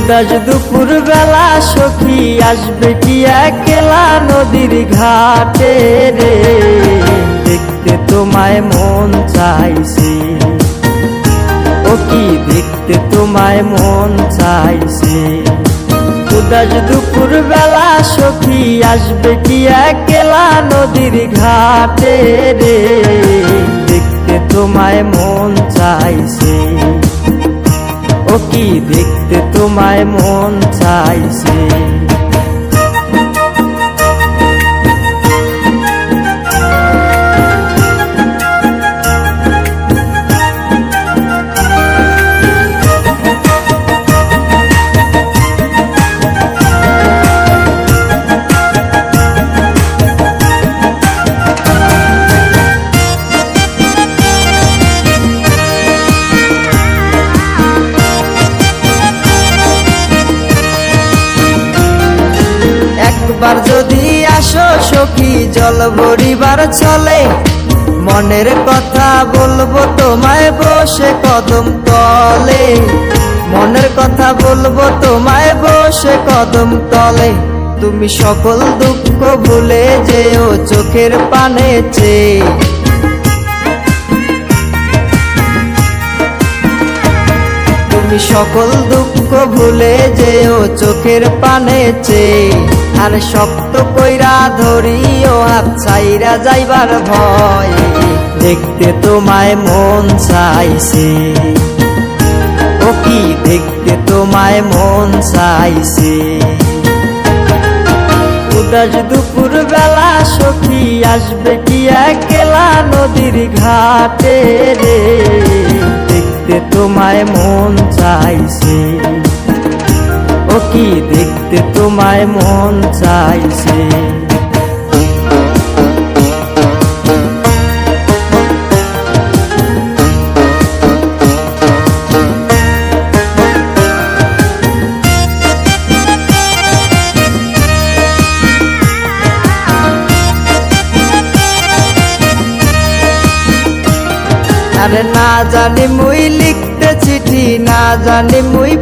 উদাস দুপুর বেলা সখী আসবে কি একলা নদীর ঘাটে রে, দেখতে তোমায় মন চাইছে, ও কি দেখতে তোমায় মন চাইছে। উদাস দুপুর বেলা সখী আসবে কি একলা নদীর ঘাটে রে, দেখতে তোমায় মন চাইছে, ও কি দেখতে তোমায় মন চাইছে। একবার যদি আসো সখী জল ভরিবার চলে, মনের কথা বলবো তোমায় বসে কদম তলে, মনের কথা বলবো তোমায় বসে কদম তলে। তুমি সকল দুঃখ ভুলে যেও চোখের পানে চেয়ে, তুমি সকল দুঃখ ভুলে যেও চোখের পানে চেয়ে। আর শক্ত কইরা ধরিও হাত ছাইরা যাইবার ভয়, দেখতে তোমায় মন চাইছে, ও কি দেখতে তোমায় মন চাইছে। উদাস দুপুর বেলা সখী আসবে কি একলা নদীর ঘাটে রে, দেখতে তোমায় মন চাইছে, ও কি দেখতে তোমায় মন চাইছে। আরে না জানি মুই লিখতে চিঠি, না জানি মুই